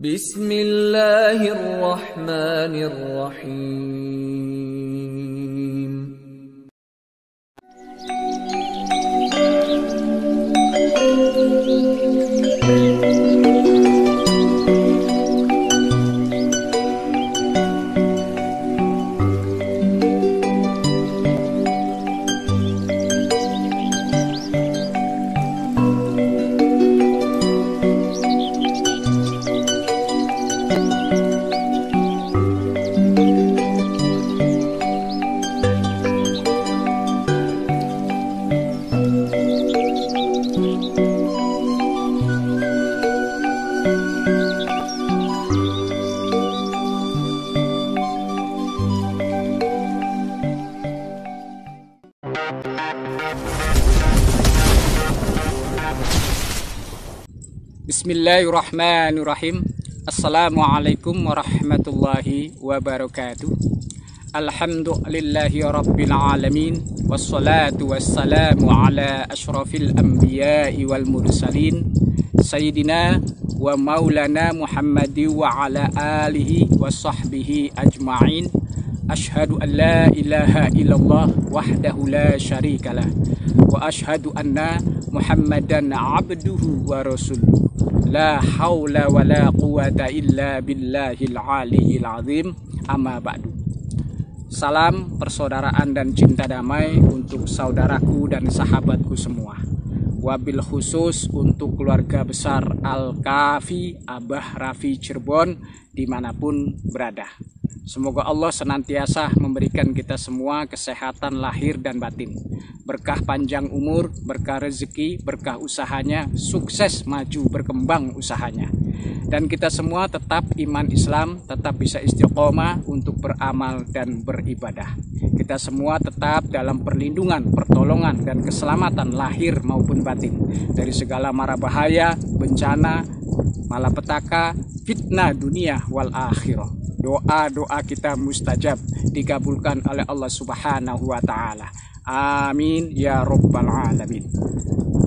Bismillahirrahmanirrahim. Bismillahirrahmanirrahim. Assalamualaikum warahmatullahi wabarakatuh. Alhamdulillahi rabbil alamin. Wassalatu wassalamu ala ashrafil anbiya'i wal mursalin Sayyidina wa maulana Muhammadi wa ala alihi wa sahbihi ajma'in. Ashhadu an la ilaha illallah wahdahu la syarikalah wa ashhadu anna Muhammadan abduhu wa rasuluh. La haula wa la quwata illa billahil aliyyil azim. Amma ba'du. Salam persaudaraan dan cinta damai untuk saudaraku dan sahabatku semua. Wabil khusus untuk keluarga besar Al-Kafi Abah Raffi Cirebon dimanapun berada. Semoga Allah senantiasa memberikan kita semua kesehatan lahir dan batin, berkah panjang umur, berkah rezeki, berkah usahanya, sukses maju berkembang usahanya. Dan kita semua tetap iman Islam, tetap bisa istiqomah untuk beramal dan beribadah. Kita semua tetap dalam perlindungan, pertolongan, dan keselamatan lahir maupun batin dari segala mara bahaya, bencana, malapetaka, fitnah dunia wal akhirah. Doa-doa kita mustajab, dikabulkan oleh Allah Subhanahu wa Ta'ala. Amin ya Rabbal Alamin.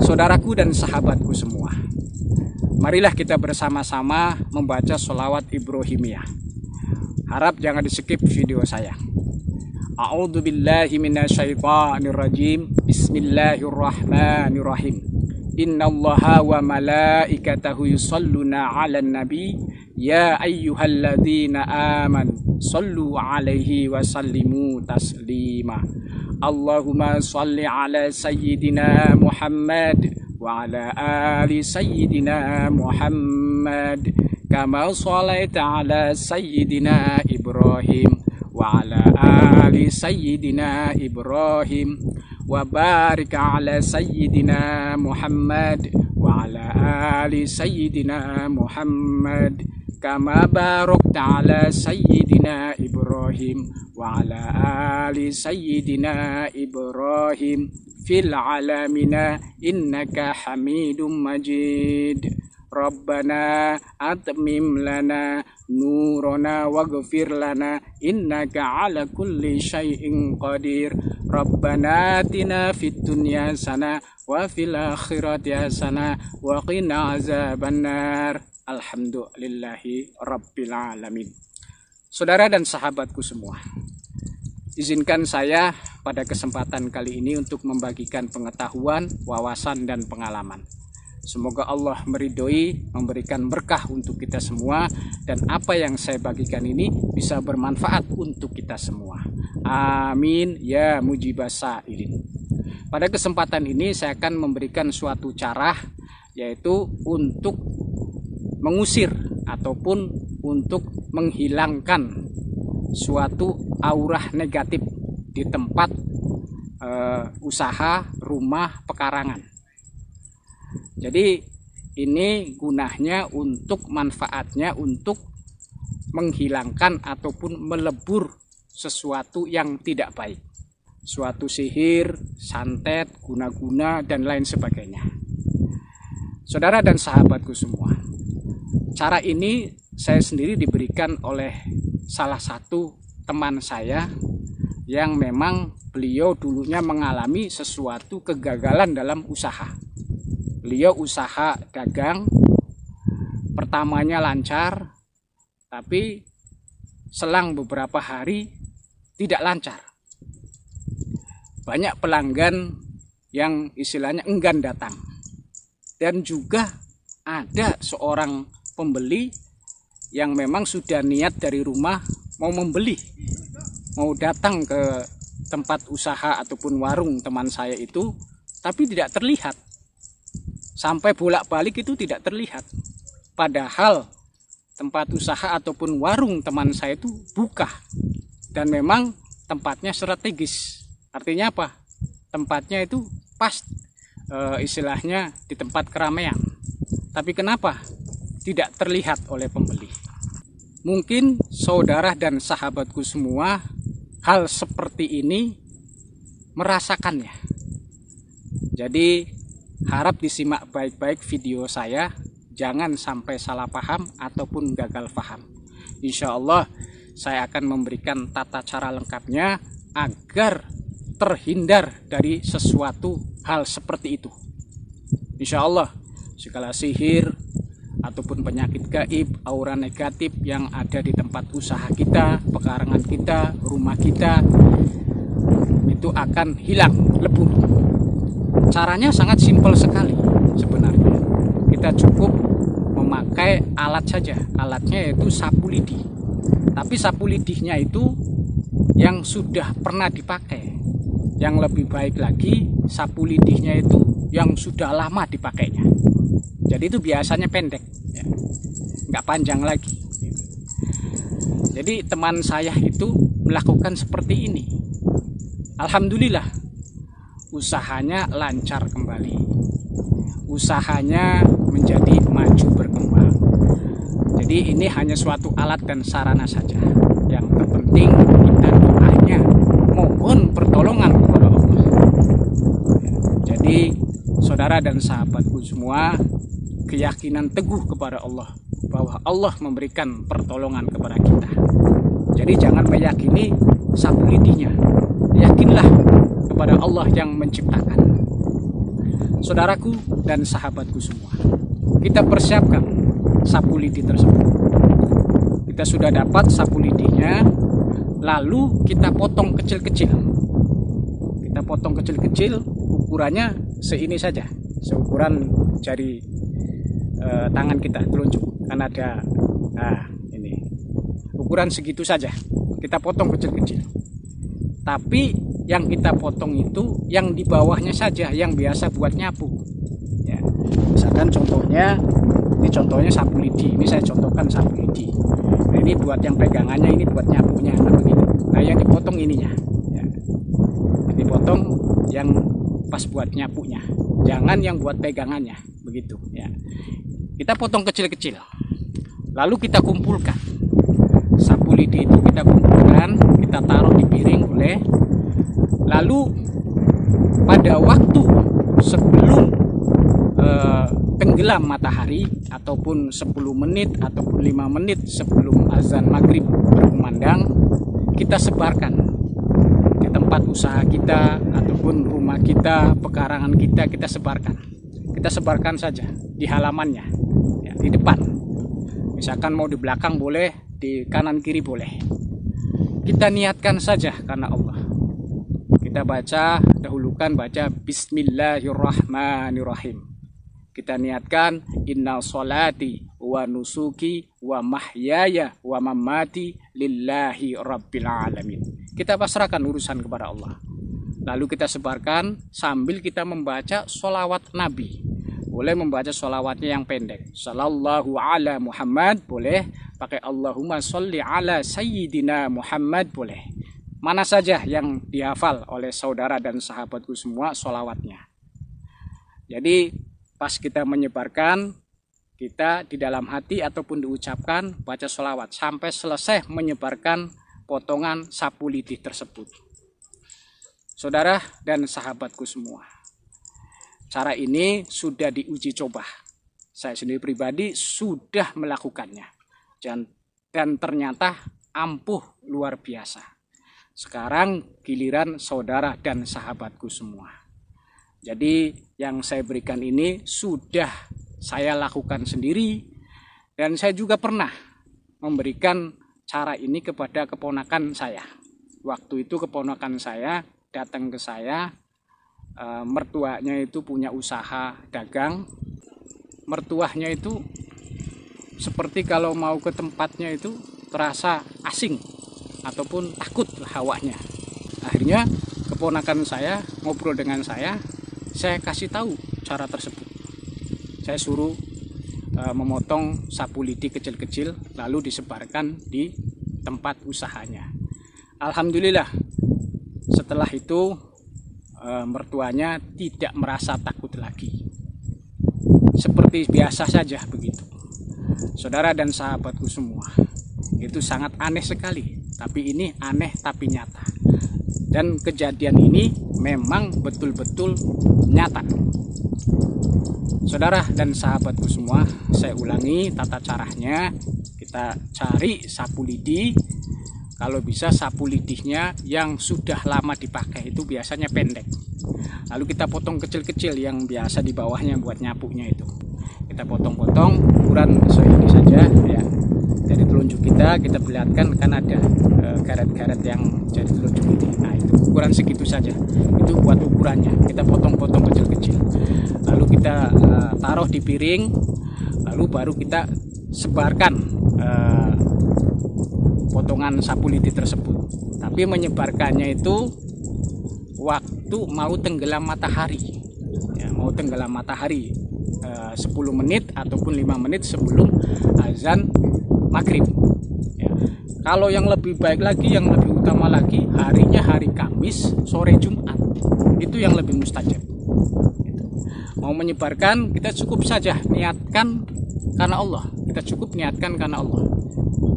Saudaraku dan sahabatku semua, marilah kita bersama-sama membaca sholawat Ibrahimiyah. Harap jangan di-skip video saya. A'udzu billahi minasyaitonir rajim. Bismillahirrahmanirrahim. Innallaha wa malaikatahu yusholluna 'alan nabi. Ya ayyuhalladzina amanu sallu 'alaihi wa sallimu taslima. Allahumma shalli 'ala sayyidina Muhammad wa 'ala ali sayyidina Muhammad kama shallaita 'ala sayyidina Ibrahim wa 'ala ali sayyidina Ibrahim wa barik 'ala sayyidina Muhammad wa 'ala ali sayyidina Muhammad kama barakta 'ala sayyidina Ibrahim wa 'ala ali sayyidina Ibrahim fil 'alamina innaka Hamidum Majid. Rabbana atmim lana nurana waghfir lana innaka 'ala kulli syai'in qadir. Rabbana atina fid dunya hasanah wa fil akhirati hasanah wa qina azabannar. Alhamdulillahi rabbil alamin. Saudara dan sahabatku semua, izinkan saya pada kesempatan kali ini untuk membagikan pengetahuan, wawasan, dan pengalaman. Semoga Allah meridhoi, memberikan berkah untuk kita semua, dan apa yang saya bagikan ini bisa bermanfaat untuk kita semua. Amin ya mujibas sa'ilin. Pada kesempatan ini saya akan memberikan suatu cara, yaitu untuk mengusir ataupun untuk menghilangkan suatu aurah negatif di tempat usaha, rumah, pekarangan. Jadi ini gunanya untuk manfaatnya untuk menghilangkan ataupun melebur sesuatu yang tidak baik, suatu sihir, santet, guna-guna, dan lain sebagainya. Saudara dan sahabatku semua, cara ini saya sendiri diberikan oleh salah satu teman saya yang memang beliau dulunya mengalami sesuatu kegagalan dalam usaha. Beliau usaha dagang, pertamanya lancar, tapi selang beberapa hari tidak lancar. Banyak pelanggan yang istilahnya enggan datang. Dan juga ada seorang pembeli yang memang sudah niat dari rumah mau membeli, mau datang ke tempat usaha ataupun warung teman saya itu, tapi tidak terlihat. Sampai bolak-balik itu tidak terlihat. Padahal tempat usaha ataupun warung teman saya itu buka. Dan memang tempatnya strategis. Artinya apa? Tempatnya itu pas istilahnya di tempat keramaian. Tapi kenapa tidak terlihat oleh pembeli? Mungkin saudara dan sahabatku semua hal seperti ini merasakannya. Jadi harap disimak baik-baik video saya, jangan sampai salah paham ataupun gagal paham. Insya Allah saya akan memberikan tata cara lengkapnya agar terhindar dari sesuatu hal seperti itu. Insya Allah segala sihir ataupun penyakit gaib, aura negatif yang ada di tempat usaha kita, pekarangan kita, rumah kita, itu akan hilang, lebur. Caranya sangat simpel sekali sebenarnya. Kita cukup memakai alat saja. Alatnya yaitu sapu lidi. Tapi sapu lidihnya itu yang sudah pernah dipakai. Yang lebih baik lagi, sapu lidihnya itu yang sudah lama dipakainya. Jadi itu biasanya pendek, ya, nggak panjang lagi. Jadi teman saya itu melakukan seperti ini. Alhamdulillah, usahanya lancar kembali. Usahanya menjadi maju berkembang. Jadi ini hanya suatu alat dan sarana saja. Yang terpenting kita hanya mohon pertolongan kepada Allah. Jadi saudara dan sahabatku semua, keyakinan teguh kepada Allah bahwa Allah memberikan pertolongan kepada kita. Jadi jangan meyakini sapu lidihnya, yakinlah kepada Allah yang menciptakan. Saudaraku dan sahabatku semua, kita persiapkan sapu lidi tersebut. Kita sudah dapat sapu lidihnya, lalu kita potong kecil-kecil. Kita potong kecil-kecil, ukurannya seini saja, seukuran jari tangan kita, telunjuk. Kan ada, ini ukuran segitu saja. Kita potong kecil-kecil. Tapi yang kita potong itu yang di bawahnya saja, yang biasa buat nyapu. Ya, misalkan contohnya, ini contohnya sapu lidi. Ini saya contohkan sapu lidi. Nah, ini buat yang pegangannya, ini buat nyapunya, begitu. Nah, yang dipotong ininya. Ya. Dipotong yang pas buat nyapunya. Jangan yang buat pegangannya, begitu. Ya. Kita potong kecil-kecil, lalu kita kumpulkan sapu lidi itu, kita kumpulkan, kita taruh di piring boleh. Lalu pada waktu sebelum tenggelam matahari ataupun 10 menit ataupun 5 menit sebelum azan maghrib berkumandang, kita sebarkan di tempat usaha kita ataupun rumah kita, pekarangan kita, kita sebarkan saja di halamannya, ya, di depan. Misalkan mau di belakang boleh, di kanan kiri boleh. Kita niatkan saja karena Allah. Kita dahulukan baca Bismillahirrahmanirrahim. Kita niatkan inna sholati wa nusuki wa mahyaya wa mamati lillahi rabbil alamin. Kita pasrahkan urusan kepada Allah. Lalu kita sebarkan sambil kita membaca sholawat Nabi. Boleh membaca sholawatnya yang pendek. Sallallahu ala Muhammad boleh. Pakai Allahumma sholli ala Sayyidina Muhammad boleh. Mana saja yang dihafal oleh saudara dan sahabatku semua sholawatnya. Jadi pas kita menyebarkan, kita di dalam hati ataupun diucapkan baca sholawat sampai selesai menyebarkan potongan sapu lidi tersebut. Saudara dan sahabatku semua, cara ini sudah diuji coba. Saya sendiri pribadi sudah melakukannya dan ternyata ampuh luar biasa. Sekarang giliran saudara dan sahabatku semua. Jadi yang saya berikan ini sudah saya lakukan sendiri Dan saya juga pernah memberikan cara ini kepada keponakan saya. Waktu itu keponakan saya datang ke saya, mertuanya itu punya usaha dagang. Mertuanya itu seperti kalau mau ke tempatnya itu terasa asing ataupun takut hawanya. Akhirnya keponakan saya ngobrol dengan saya kasih tahu cara tersebut. Saya suruh memotong sapu lidi kecil-kecil lalu disebarkan di tempat usahanya. Alhamdulillah setelah itu mertuanya tidak merasa takut lagi, seperti biasa saja begitu. Saudara dan sahabatku semua, itu sangat aneh sekali, tapi ini aneh tapi nyata, dan kejadian ini memang betul-betul nyata. Saudara dan sahabatku semua, saya ulangi tata caranya. Kita cari sapu lidi. Kalau bisa sapu lidihnya yang sudah lama dipakai, itu biasanya pendek. Lalu kita potong kecil-kecil yang biasa di bawahnya buat nyapunya itu. Kita potong-potong ukuran ini saja ya. Dari telunjuk kita perlihatkan kan ada karet-karet yang jadi telunjuk ini. Nah, itu ukuran segitu saja. Itu buat ukurannya. Kita potong-potong kecil-kecil. Lalu kita taruh di piring, lalu baru kita sebarkan potongan sapu lidi tersebut. Tapi menyebarkannya itu waktu mau tenggelam matahari ya, mau tenggelam matahari 10 menit ataupun 5 menit sebelum azan maghrib ya. Kalau yang lebih baik lagi, yang lebih utama lagi, harinya hari Kamis sore Jumat, itu yang lebih mustajab. Mau menyebarkan, kita cukup saja niatkan karena Allah. Kita cukup niatkan karena Allah.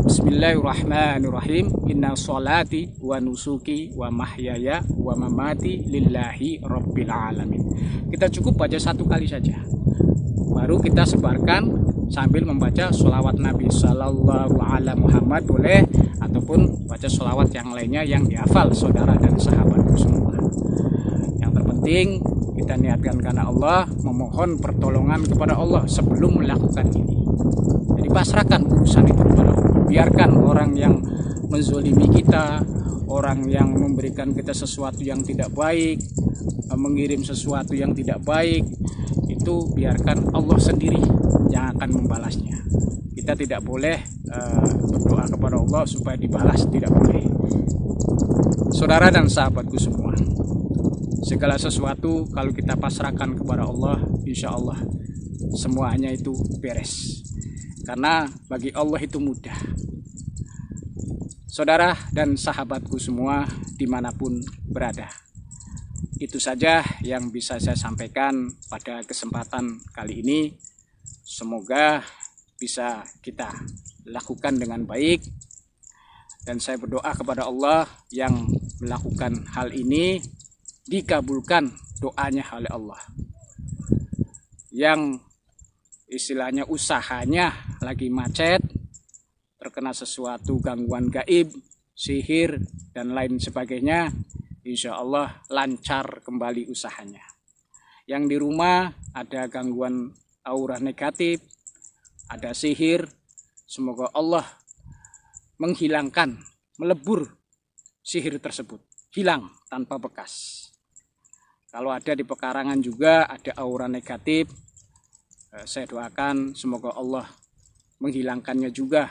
Bismillahirrahmanirrahim. Inna sholati wa nusuki wa mahyaya wa mamati lillahi rabbil alamin. Kita cukup baca satu kali saja. Baru kita sebarkan sambil membaca sholawat Nabi Sallallahu Alaihi Muhammad boleh, ataupun baca sholawat yang lainnya yang dihafal saudara dan sahabatku semua. Yang terpenting kita niatkan karena Allah, memohon pertolongan kepada Allah sebelum melakukan ini. Jadi pasrahkan urusan itu kepada Allah. Biarkan orang yang menzolimi kita, orang yang memberikan kita sesuatu yang tidak baik, mengirim sesuatu yang tidak baik, itu biarkan Allah sendiri yang akan membalasnya. Kita tidak boleh berdoa kepada Allah supaya dibalas, tidak boleh. Saudara dan sahabatku semua, segala sesuatu kalau kita pasrahkan kepada Allah, insya Allah semuanya itu beres. Karena bagi Allah itu mudah. Saudara dan sahabatku semua dimanapun berada, itu saja yang bisa saya sampaikan pada kesempatan kali ini. Semoga bisa kita lakukan dengan baik. Dan saya berdoa kepada Allah yang melakukan hal ini, dikabulkan doanya oleh Allah. Yang istilahnya usahanya lagi macet, terkena sesuatu gangguan gaib, sihir, dan lain sebagainya, insya Allah lancar kembali usahanya. Yang di rumah ada gangguan aura negatif, ada sihir, semoga Allah menghilangkan, melebur sihir tersebut, hilang tanpa bekas. Kalau ada di pekarangan juga ada aura negatif, saya doakan semoga Allah menghilangkannya juga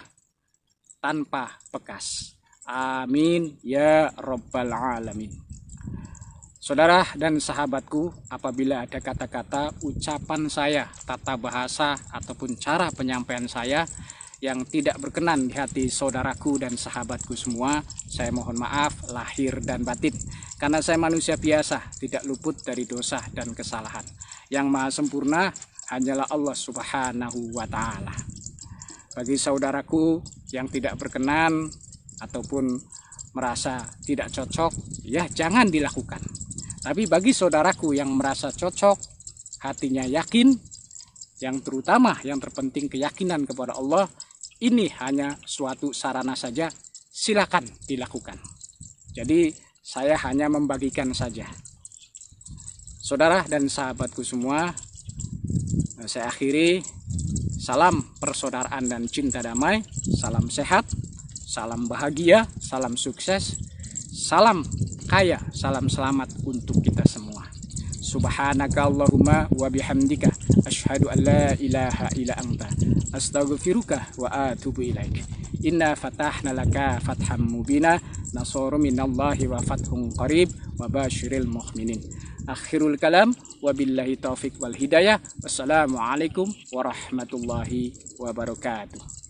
tanpa bekas. Amin ya Rabbal Alamin. Saudara dan sahabatku, apabila ada kata-kata, ucapan saya, tata bahasa, ataupun cara penyampaian saya yang tidak berkenan di hati saudaraku dan sahabatku semua, saya mohon maaf lahir dan batin. Karena saya manusia biasa, tidak luput dari dosa dan kesalahan. Yang maha sempurna hanyalah Allah Subhanahu wa Ta'ala. Bagi saudaraku yang tidak berkenan ataupun merasa tidak cocok, ya jangan dilakukan. Tapi bagi saudaraku yang merasa cocok, hatinya yakin, yang terutama, yang terpenting keyakinan kepada Allah, ini hanya suatu sarana saja, silakan dilakukan. Jadi saya hanya membagikan saja. Saudara dan sahabatku semua, saya akhiri. Salam persaudaraan dan cinta damai, salam sehat, salam bahagia, salam sukses, salam kaya, salam selamat untuk kita semua. Subhanaka Allahumma wa bihamdika asyhadu an la ilaha illa anta astaghfiruka wa atubu ilaik. Inna fatahna laka fatham mubina nasru minallahi wa fathun qarib wa basyiril mu'minin. Akhirul kalam wabillahi taufik wal hidayah. Wassalamualaikum warahmatullahi wabarakatuh.